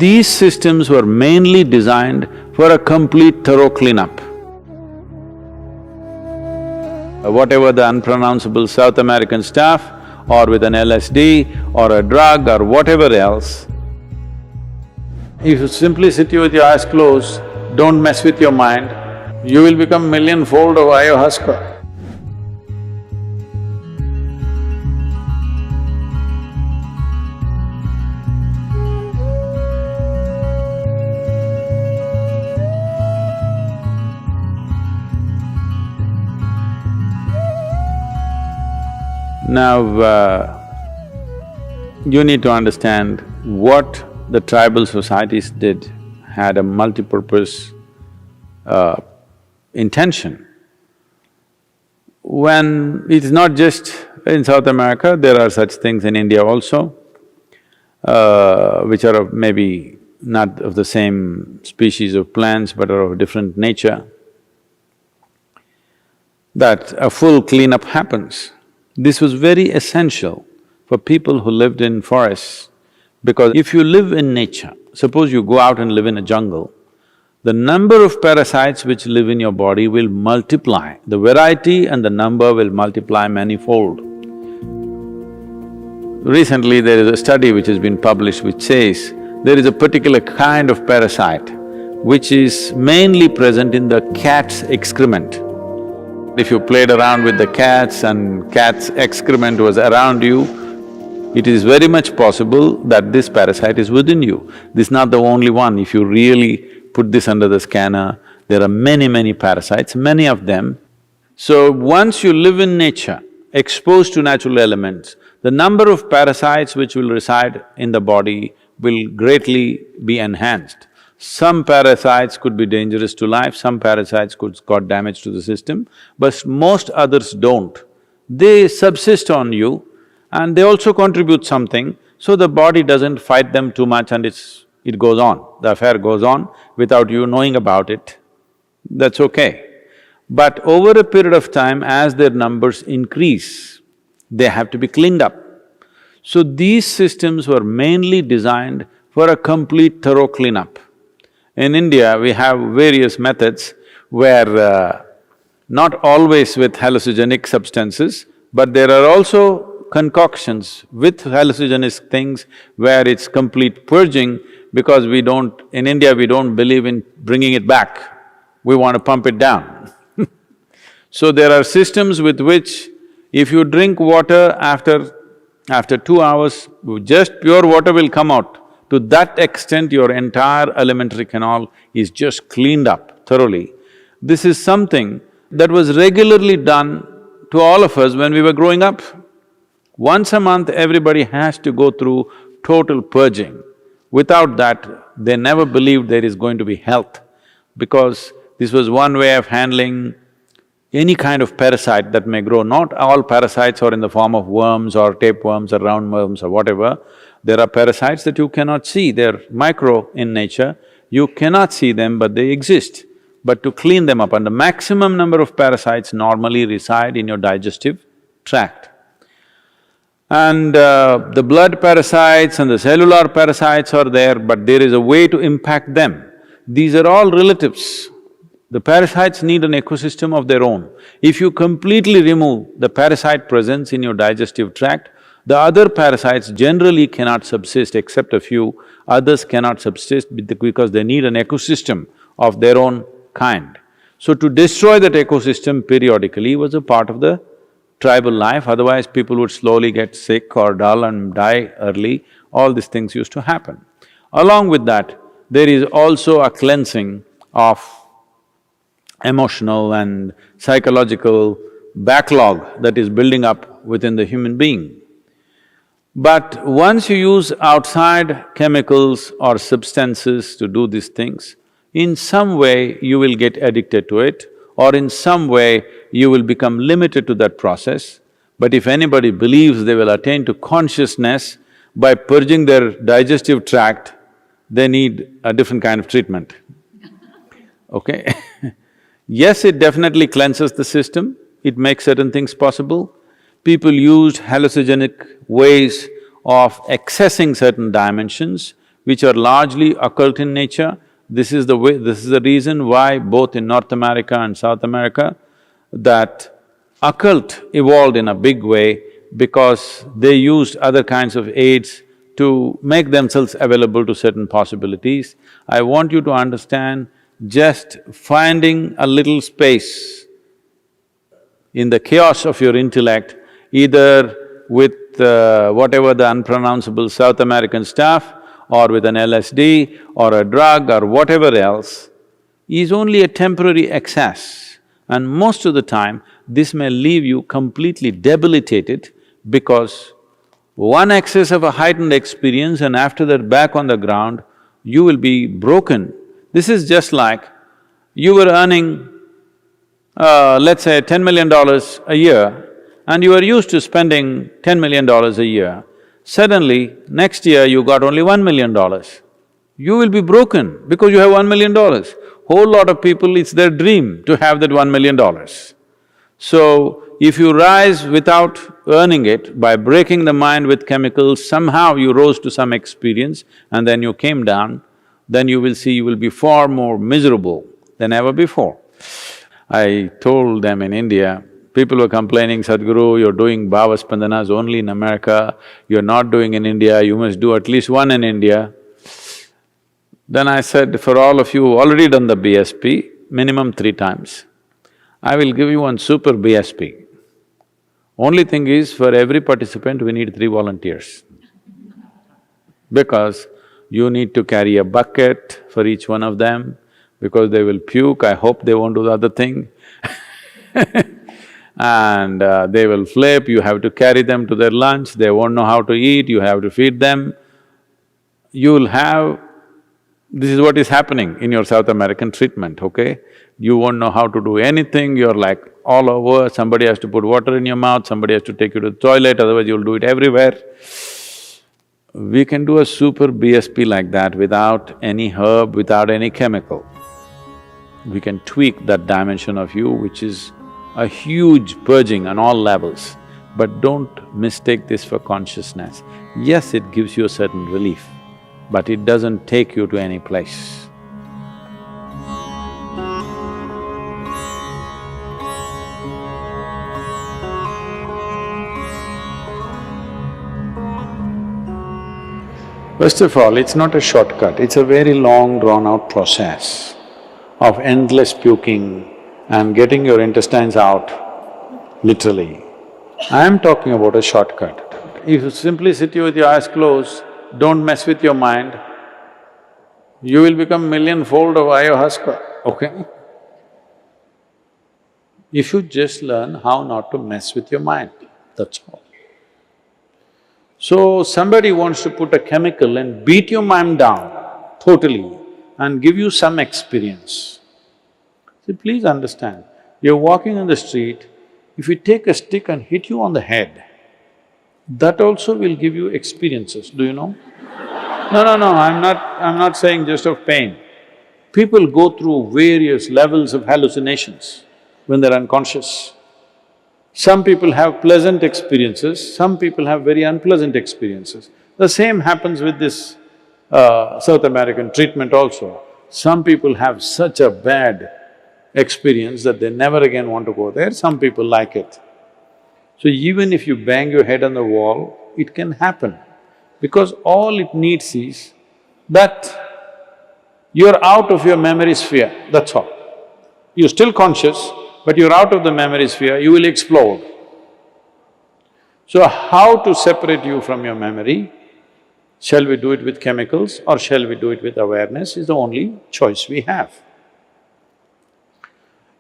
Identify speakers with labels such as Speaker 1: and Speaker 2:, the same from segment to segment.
Speaker 1: These systems were mainly designed for a complete thorough cleanup. Whatever the unpronounceable South American stuff, or with an LSD or a drug or whatever else, if you simply sit with your eyes closed, don't mess with your mind, you will become millionfold of ayahuasca. Now, you need to understand what the tribal societies did had a multi-purpose intention. When it's not just in South America, there are such things in India also, which are of maybe not of the same species of plants but are of different nature, that a full cleanup happens. This was very essential for people who lived in forests, because if you live in nature, suppose you go out and live in a jungle, the number of parasites which live in your body will multiply, the variety and the number will multiply manifold. Recently there is a study which has been published which says there is a particular kind of parasite which is mainly present in the cat's excrement. If you played around with the cats and cat's excrement was around you, it is very much possible that this parasite is within you. This is not the only one. If you really put this under the scanner, there are many parasites, many of them. So once you live in nature, exposed to natural elements, the number of parasites which will reside in the body will greatly be enhanced. Some parasites could be dangerous to life, some parasites could cause damage to the system, but most others don't. They subsist on you and they also contribute something, so the body doesn't fight them too much and it goes on, the affair goes on without you knowing about it. That's okay. But over a period of time, as their numbers increase, they have to be cleaned up. So these systems were mainly designed for a complete thorough cleanup. In India, we have various methods where not always with hallucinogenic substances, but there are also concoctions with hallucinogenic things where it's complete purging, because in India we don't believe in bringing it back, we want to pump it down. So there are systems with which if you drink water after 2 hours, just pure water will come out. To that extent, your entire alimentary canal is just cleaned up thoroughly. This is something that was regularly done to all of us when we were growing up. Once a month, everybody has to go through total purging. Without that, they never believed there is going to be health, because this was one way of handling any kind of parasite that may grow. Not all parasites are in the form of worms or tapeworms or roundworms or whatever. There are parasites that you cannot see, they're micro in nature, you cannot see them but they exist. But to clean them up, and the maximum number of parasites normally reside in your digestive tract. And the blood parasites and the cellular parasites are there, but there is a way to impact them. These are all relatives. The parasites need an ecosystem of their own. If you completely remove the parasite presence in your digestive tract, the other parasites generally cannot subsist except a few, others cannot subsist because they need an ecosystem of their own kind. So to destroy that ecosystem periodically was a part of the tribal life, otherwise people would slowly get sick or dull and die early, all these things used to happen. Along with that, there is also a cleansing of emotional and psychological backlog that is building up within the human being. But once you use outside chemicals or substances to do these things, in some way you will get addicted to it, or in some way you will become limited to that process. But if anybody believes they will attain to consciousness by purging their digestive tract, they need a different kind of treatment, okay? Yes, it definitely cleanses the system, it makes certain things possible. People used hallucinogenic ways of accessing certain dimensions which are largely occult in nature. This is the reason why both in North America and South America, that occult evolved in a big way because they used other kinds of aids to make themselves available to certain possibilities. I want you to understand, just finding a little space in the chaos of your intellect, either with whatever the unpronounceable South American stuff, or with an LSD or a drug or whatever else, is only a temporary excess. And most of the time, this may leave you completely debilitated because one excess of a heightened experience and after that back on the ground, you will be broken. This is just like you were earning, let's say $10 million a year, and you are used to spending $10 million a year. Suddenly, next year you got only $1 million. You will be broken because you have $1 million. Whole lot of people, it's their dream to have that $1 million. So, if you rise without earning it, by breaking the mind with chemicals, somehow you rose to some experience and then you came down, then you will see you will be far more miserable than ever before. I told them in India, people were complaining, Sadhguru, you're doing Bhava Spandanas only in America, you're not doing in India, you must do at least one in India. Then I said, for all of you who already done the BSP, minimum 3 times, I will give you one super BSP. Only thing is, for every participant, we need 3 volunteers. Because you need to carry a bucket for each one of them, because they will puke, I hope they won't do the other thing and they will flip, you have to carry them to their lunch, they won't know how to eat, you have to feed them. You'll have… This is what is happening in your South American treatment, okay? You won't know how to do anything, you're like all over, somebody has to put water in your mouth, somebody has to take you to the toilet, otherwise you'll do it everywhere. We can do a super BSP like that without any herb, without any chemical. We can tweak that dimension of you, which is a huge purging on all levels. But don't mistake this for consciousness. Yes, it gives you a certain relief, but it doesn't take you to any place. First of all, it's not a shortcut, it's a very long drawn-out process of endless puking and getting your intestines out, literally. I am talking about a shortcut. If you simply sit here with your eyes closed, don't mess with your mind, you will become millionfold of ayahuasca, okay? You should just learn how not to mess with your mind, that's all. So, somebody wants to put a chemical and beat your mind down totally and give you some experience. See, please understand, you're walking on the street, if you take a stick and hit you on the head, that also will give you experiences, do you know? No, I'm not saying just of pain. People go through various levels of hallucinations when they're unconscious. Some people have pleasant experiences, some people have very unpleasant experiences. The same happens with this South American treatment also. Some people have such a bad experience that they never again want to go there, some people like it. So even if you bang your head on the wall, it can happen, because all it needs is that you're out of your memory sphere, that's all. You're still conscious, but you're out of the memory sphere, you will explode. So how to separate you from your memory? Shall we do it with chemicals or shall we do it with awareness is the only choice we have.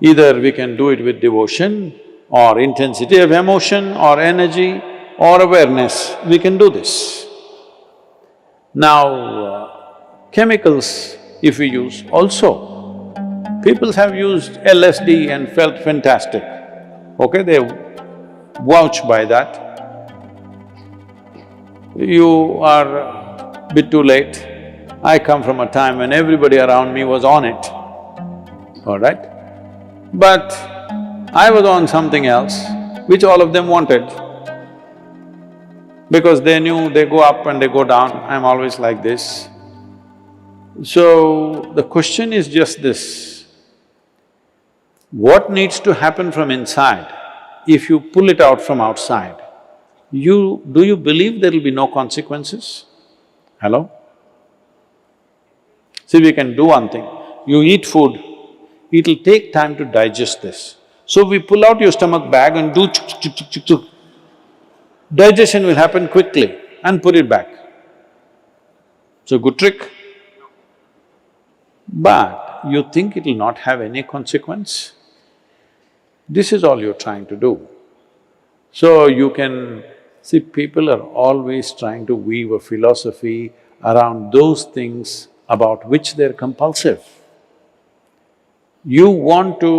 Speaker 1: Either we can do it with devotion or intensity of emotion or energy or awareness, we can do this. Now, chemicals if we use also, people have used LSD and felt fantastic, okay, they vouch by that. You are a bit too late. I come from a time when everybody around me was on it, all right? But I was on something else, which all of them wanted. Because they knew they go up and they go down, I'm always like this. So, the question is just this: what needs to happen from inside if you pull it out from outside? Do you believe there will be no consequences? Hello? See, we can do one thing. You eat food, it'll take time to digest this. So we pull out your stomach bag and do chuk chuk chuk chuk chuk chuk. Digestion will happen quickly and put it back. It's a good trick. But you think it'll not have any consequence? This is all you're trying to do. So you can… see, people are always trying to weave a philosophy around those things about which they're compulsive. You want to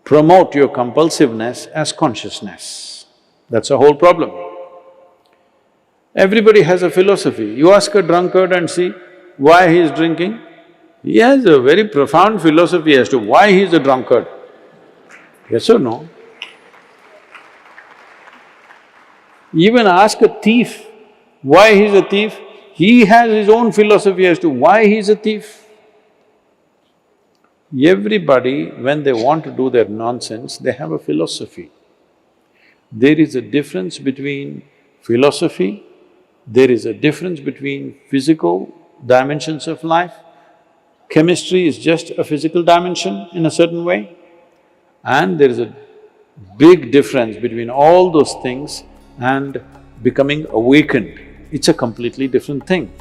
Speaker 1: promote your compulsiveness as consciousness. That's a whole problem. Everybody has a philosophy. You ask a drunkard and see why he is drinking, he has a very profound philosophy as to why he is a drunkard. Yes or no? Even ask a thief why he's a thief, he has his own philosophy as to why he's a thief. Everybody, when they want to do their nonsense, they have a philosophy. There is a difference between philosophy, there is a difference between physical dimensions of life. Chemistry is just a physical dimension in a certain way, and there is a big difference between all those things and becoming awakened. It's a completely different thing.